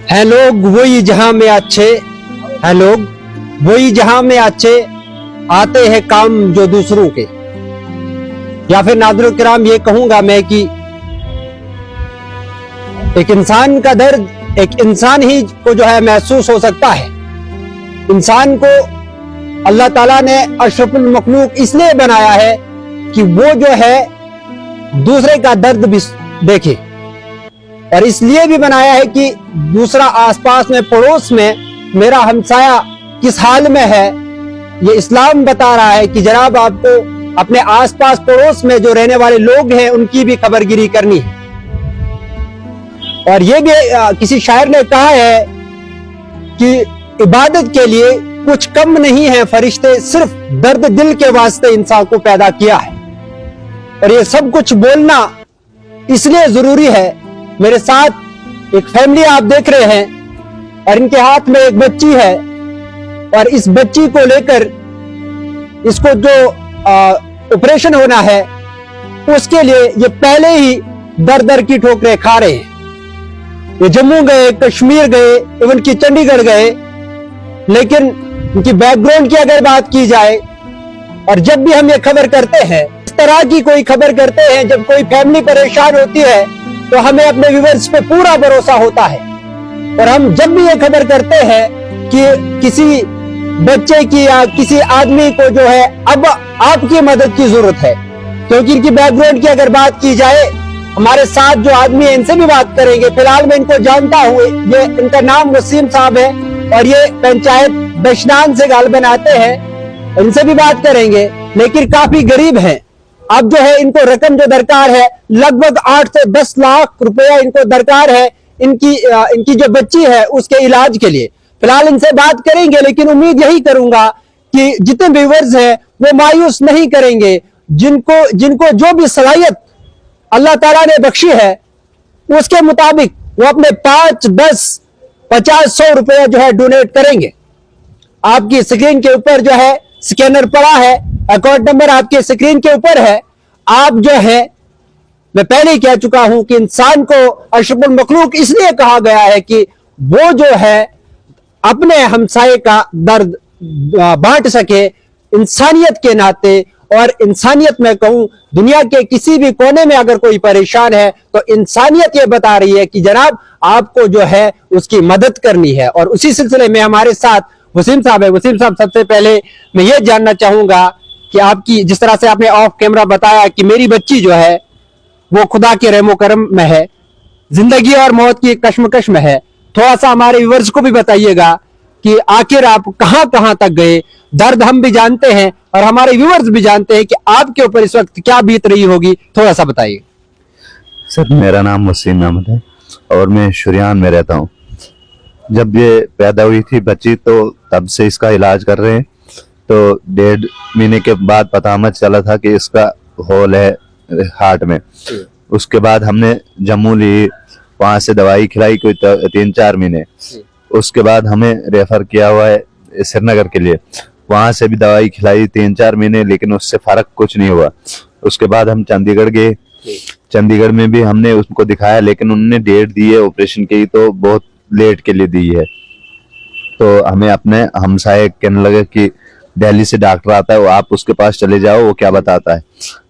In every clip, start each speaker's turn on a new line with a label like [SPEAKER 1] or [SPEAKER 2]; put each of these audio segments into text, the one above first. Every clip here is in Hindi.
[SPEAKER 1] है लोग वही जहां में अच्छे, है लोग वही जहां में अच्छे, आते हैं काम जो दूसरों के। या फिर नाज़रीन किराम ये कहूंगा मैं कि एक इंसान का दर्द एक इंसान ही को जो है महसूस हो सकता है। इंसान को अल्लाह ताला ने अशरफुल मखलूक इसलिए बनाया है कि वो जो है दूसरे का दर्द भी देखे, और इसलिए भी बनाया है कि दूसरा आसपास में पड़ोस में मेरा हमसाया किस हाल में है, ये इस्लाम बता रहा है कि जनाब आपको अपने आसपास पड़ोस में जो रहने वाले लोग हैं उनकी भी खबरगिरी करनी है। और ये भी किसी शायर ने कहा है कि इबादत के लिए कुछ कम नहीं है फरिश्ते, सिर्फ दर्द दिल के वास्ते इंसान को पैदा किया है। और ये सब कुछ बोलना इसलिए जरूरी है। मेरे साथ एक फैमिली आप देख रहे हैं और इनके हाथ में एक बच्ची है, और इस बच्ची को लेकर इसको जो ऑपरेशन होना है उसके लिए ये पहले ही दर दर की ठोकरें खा रहे हैं। ये जम्मू गए, कश्मीर गए, इवन की चंडीगढ़ गए, लेकिन उनकी बैकग्राउंड की अगर बात की जाए, और जब भी हम ये खबर करते हैं, इस तरह की कोई खबर करते हैं, जब कोई फैमिली परेशान होती है तो हमें अपने व्यूअर्स पे पूरा भरोसा होता है। और हम जब भी ये खबर करते हैं कि किसी बच्चे की या किसी आदमी को जो है अब आपकी मदद की जरूरत है, क्योंकि इनकी बैकग्राउंड की अगर बात की जाए, हमारे साथ जो आदमी है इनसे भी बात करेंगे। फिलहाल मैं इनको जानता हूँ, ये इनका नाम वसीम साहब है और ये पंचायत दशनान से गालबन आते हैं, इनसे भी बात करेंगे, लेकिन काफी गरीब हैं। अब जो है इनको रकम जो दरकार है लगभग 8 से 10 लाख रुपया इनको दरकार है इनकी जो बच्ची है उसके इलाज के लिए। फिलहाल इनसे बात करेंगे, लेकिन उम्मीद यही करूंगा कि जितने व्यूअर्स हैं वो मायूस नहीं करेंगे। जिनको जो भी सलाहियत अल्लाह ताला ने बख्शी है उसके मुताबिक वो अपने 5, 10, 50, 100 रुपया जो है डोनेट करेंगे। आपकी स्क्रीन के ऊपर जो है स्कैनर पड़ा है, अकाउंट नंबर आपके स्क्रीन के ऊपर है। आप जो है, मैं पहले ही कह चुका हूं कि इंसान को अशरफुल मखलूक इसलिए कहा गया है कि वो जो है अपने हमसाये का दर्द बांट सके इंसानियत के नाते। और इंसानियत में कहूं, दुनिया के किसी भी कोने में अगर कोई परेशान है तो इंसानियत ये बता रही है कि जनाब आपको जो है उसकी मदद करनी है। और उसी सिलसिले में हमारे साथ वसीम साहब है। वसीम साहब, सबसे पहले मैं ये जानना चाहूंगा कि आपकी, जिस तरह से आपने ऑफ कैमरा बताया कि मेरी बच्ची जो है वो खुदा के रहमो करम में है, जिंदगी और मौत की कश्मकश में है, थोड़ा सा हमारे व्यूअर्स को भी बताइएगा कि आखिर आप कहां कहां तक गए। दर्द हम भी जानते हैं और हमारे व्यूअर्स भी जानते हैं कि आपके ऊपर इस वक्त क्या बीत रही होगी, थोड़ा सा बताइए।
[SPEAKER 2] सर, मेरा नाम वसीम अहमद है और मैं शुरियान में रहता हूँ। जब ये पैदा हुई थी बच्ची तो तब से इसका इलाज कर रहे हैं। तो 1.5 महीने के बाद पता हमें चला था कि इसका होल है हार्ट में। उसके बाद हमने जम्मू ली, वहां से दवाई खिलाई कोई 3-4 महीने। उसके बाद हमें रेफर किया हुआ है श्रीनगर के लिए, वहां से भी दवाई खिलाई 3-4 महीने, लेकिन उससे फर्क कुछ नहीं हुआ। उसके बाद हम चंडीगढ़ गए, चंडीगढ़ में भी हमने उसको दिखाया, लेकिन उन्होंने डेट दी है ऑपरेशन की तो बहुत लेट के लिए दी है। तो हमें अपने हमसाये कहने लगे कि दिल्ली से डॉक्टर आता है, वो आप उसके पास चले जाओ, वो क्या बताता है।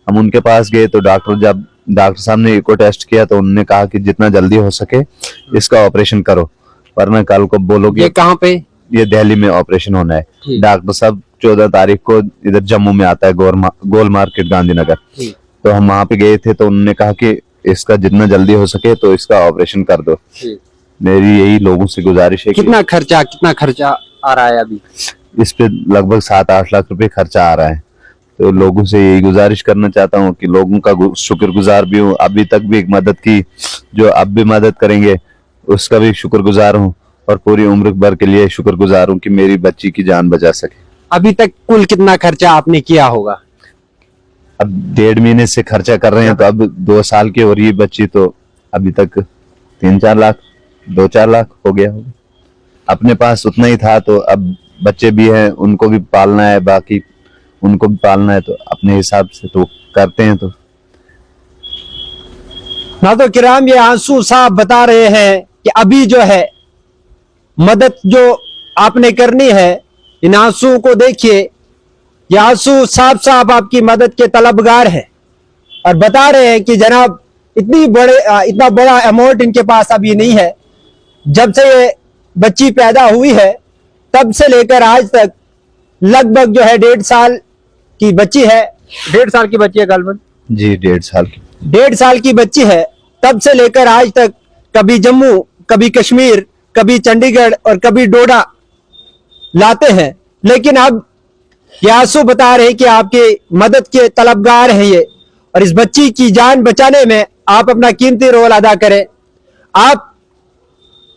[SPEAKER 2] हम उनके पास गए तो डॉक्टर साहब ने इको टेस्ट किया तो उन्होंने कहा कि जितना जल्दी हो सके इसका ऑपरेशन करो, वरना कल को बोलोगे।
[SPEAKER 1] ये कहाँ पे?
[SPEAKER 2] ये दिल्ली में ऑपरेशन होना है। डॉक्टर साहब 14 तारीख को इधर जम्मू में आता है, गोल मार्केट गांधीनगर। तो हम वहां पे गए थे तो उन्होंने कहा कि इसका जितना जल्दी हो सके तो इसका ऑपरेशन कर दो। मेरी यही लोगों से गुजारिश है। कितना
[SPEAKER 1] खर्चा आ रहा है अभी?
[SPEAKER 2] इस पे लगभग 7-8 लाख रुपए खर्चा आ रहा है। तो लोगों से यही गुजारिश करना चाहता हूँ कि लोगों का शुक्रगुजार भी हूँ। अभी तक भी एक मदद की, जो अब भी मदद करेंगे उसका भी शुक्रगुजार हूँ, और पूरी उम्र भर के लिए शुक्रगुजार हूँ कि मेरी बच्ची की जान बचा सके।
[SPEAKER 1] अभी तक कुल कितना खर्चा आपने किया होगा?
[SPEAKER 2] अब 1.5 महीने से खर्चा कर रहे हैं, तो अब 2 साल की हो रही है बच्ची, तो अभी तक 3-4 लाख, 2-4 लाख हो गया होगा। अपने पास उतना ही था, तो अब बच्चे भी हैं, उनको भी पालना है, बाकी उनको भी पालना है, तो अपने हिसाब से तो करते हैं। तो
[SPEAKER 1] नाज़रीन किराम, ये आंसू साहब बता रहे हैं कि अभी जो है मदद जो आपने करनी है, इन आंसुओं को देखिए, ये आंसू साफ साफ आपकी मदद के तलबगार हैं और बता रहे हैं कि जनाब इतना बड़ा अमाउंट इनके पास अभी नहीं है। जब से ये बच्ची पैदा हुई है तब से लेकर आज तक लगभग जो है 1.5 साल की बच्ची है। 1.5 साल की बच्ची है गालबन
[SPEAKER 2] जी, 1.5 साल की।
[SPEAKER 1] 1.5 साल की बच्ची है। तब से लेकर आज तक कभी जम्मू, कभी कश्मीर, कभी चंडीगढ़ और कभी डोडा लाते हैं, लेकिन अब ये आंसू बता रहे हैं कि आपके मदद के तलबगार हैं ये, और इस बच्ची की जान बचाने में आप अपना कीमती रोल अदा करें। आप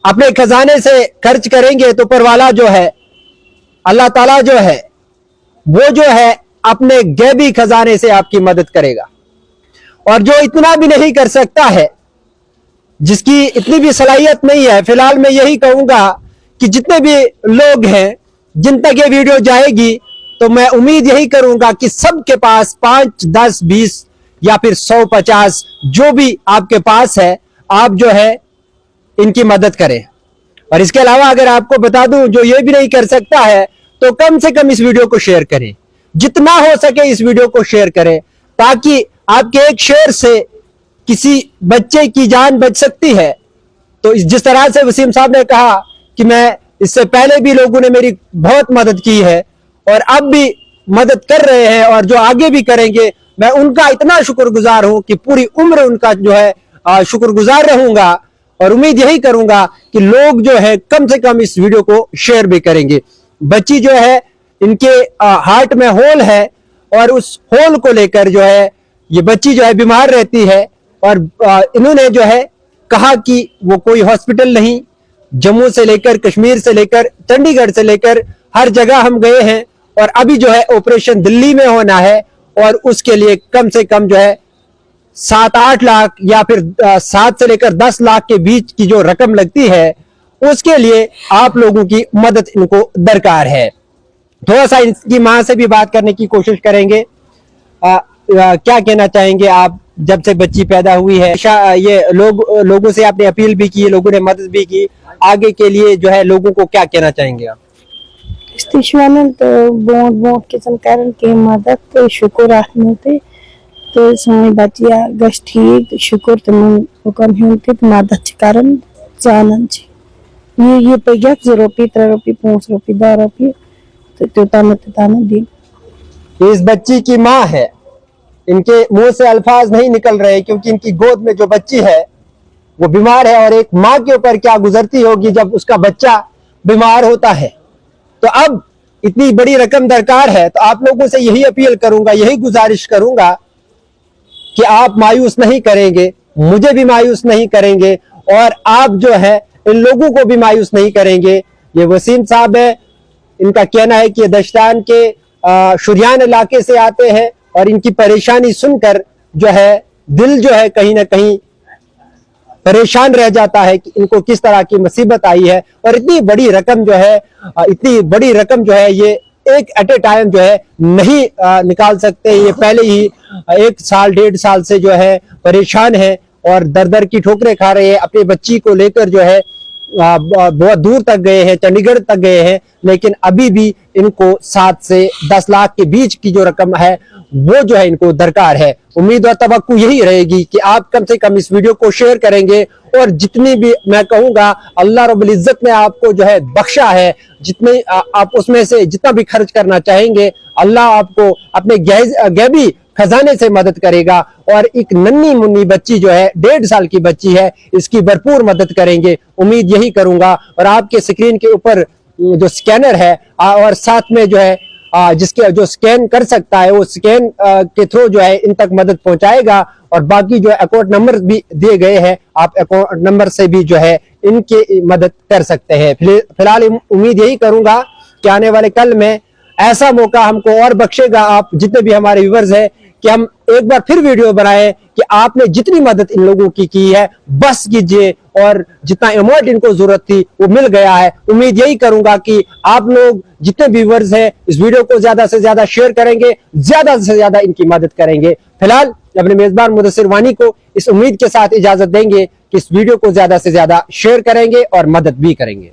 [SPEAKER 1] अपने खजाने से खर्च करेंगे तो परवाला जो है, अल्लाह ताला जो है, वो जो है अपने गैबी खजाने से आपकी मदद करेगा। और जो इतना भी नहीं कर सकता है, जिसकी इतनी भी सलाहियत नहीं है, फिलहाल मैं यही कहूंगा कि जितने भी लोग हैं जिन तक ये वीडियो जाएगी, तो मैं उम्मीद यही करूंगा कि सबके पास 5, 10, 20 या फिर 100, 50 जो भी आपके पास है, आप जो है इनकी मदद करें। और इसके अलावा अगर आपको बता दूं, जो ये भी नहीं कर सकता है, तो कम से कम इस वीडियो को शेयर करें, जितना हो सके इस वीडियो को शेयर करें, ताकि आपके एक शेयर से किसी बच्चे की जान बच सकती है। तो जिस तरह से वसीम साहब ने कहा कि मैं इससे पहले भी लोगों ने मेरी बहुत मदद की है और अब भी मदद कर रहे हैं और जो आगे भी करेंगे, मैं उनका इतना शुक्रगुजार हूं कि पूरी उम्र उनका जो है शुक्रगुजार रहूंगा। और उम्मीद यही करूंगा कि लोग जो है कम से कम इस वीडियो को शेयर भी करेंगे। बच्ची जो है, इनके हार्ट में होल है और उस होल को लेकर जो है ये बच्ची जो है बीमार रहती है। और इन्होंने जो है कहा कि वो कोई हॉस्पिटल नहीं, जम्मू से लेकर, कश्मीर से लेकर, चंडीगढ़ से लेकर हर जगह हम गए हैं और अभी जो है ऑपरेशन दिल्ली में होना है और उसके लिए कम से कम जो है 7-8 लाख या फिर 7 से लेकर 10 लाख के बीच की जो रकम लगती है, उसके लिए आप लोगों की मदद इनको दरकार है। थोड़ा सा इनकी मां से भी बात करने की कोशिश करेंगे। क्या कहना चाहेंगे आप, जब से बच्ची पैदा हुई है? ये लोगों से आपने अपील भी की, लोगों ने मदद भी की, आगे के लिए जो है लोगों को क्या कहना चाहेंगे आप?
[SPEAKER 3] बहुत किस्म की मदद, तो शुक्र आत्मते तो सानी बच्चिया गश ठीक, शुक्र तुम मदद कर जानन ये पगक 2 रुपये, 3 रुपये, 5 रुपये, 10 रुपये तो त्योताना दी।
[SPEAKER 1] इस बच्ची की माँ है, इनके मुंह से अल्फाज नहीं निकल रहे क्योंकि इनकी गोद में जो बच्ची है वो बीमार है। और एक माँ के ऊपर क्या गुजरती होगी जब उसका बच्चा बीमार होता है। तो अब इतनी बड़ी रकम दरकार है, तो आप लोगों से यही अपील करूंगा, यही गुजारिश करूंगा कि आप मायूस नहीं करेंगे, मुझे भी मायूस नहीं करेंगे और आप जो है इन लोगों को भी मायूस नहीं करेंगे। ये वसीम साहब है, इनका कहना है कि दशतान के शुरियान इलाके से आते हैं और इनकी परेशानी सुनकर जो है दिल जो है कहीं ना कहीं परेशान रह जाता है कि इनको किस तरह की मुसीबत आई है। और इतनी बड़ी रकम जो है ये एक एट ए टाइम जो है नहीं निकाल सकते। ये पहले ही 1 साल 1.5 साल से जो है परेशान है और दर दर की ठोकरें खा रहे हैं। अपनी बच्ची को लेकर जो है बहुत दूर तक गए हैं, चंडीगढ़ तक गए हैं, लेकिन अभी भी इनको 7 से 10 लाख के बीच की जो रकम है वो जो है इनको दरकार है। उम्मीद और तवक्को यही रहेगी कि आप कम से कम इस वीडियो को शेयर करेंगे और जितनी भी, मैं कहूंगा, अल्लाह रब्बुल इज्जत ने आपको जो है बख्शा है, जितने आप उसमें से जितना भी खर्च करना चाहेंगे, अल्लाह आपको अपने गैबी खजाने से मदद करेगा। और एक नन्ही मुन्नी बच्ची जो है 1.5 साल की बच्ची है, इसकी भरपूर मदद करेंगे, उम्मीद यही करूंगा। और आपके स्क्रीन के ऊपर जो स्कैनर है और साथ में जो है जिसके जो स्कैन कर सकता है वो स्कैन के थ्रू जो है इन तक मदद पहुंचाएगा। और बाकी जो है अकाउंट नंबर भी दिए गए हैं, आप अकाउंट नंबर से भी जो है इनकी मदद कर सकते हैं। फिलहाल उम्मीद यही करूंगा कि आने वाले कल में ऐसा मौका हमको और बख्शेगा, आप जितने भी हमारे व्यूअर्स हैं, कि हम एक बार फिर वीडियो बनाए कि आपने जितनी मदद इन लोगों की है बस कीजिए, और जितना अमाउंट इनको जरूरत थी वो मिल गया है। उम्मीद यही करूंगा कि आप लोग जितने व्यूअर्स हैं इस वीडियो को ज्यादा से ज्यादा शेयर करेंगे, ज्यादा से ज्यादा इनकी मदद करेंगे। फिलहाल अपने मेजबान मुदस्सिर वानी को इस उम्मीद के साथ इजाजत देंगे कि इस वीडियो को ज्यादा से ज्यादा शेयर करेंगे और मदद भी करेंगे।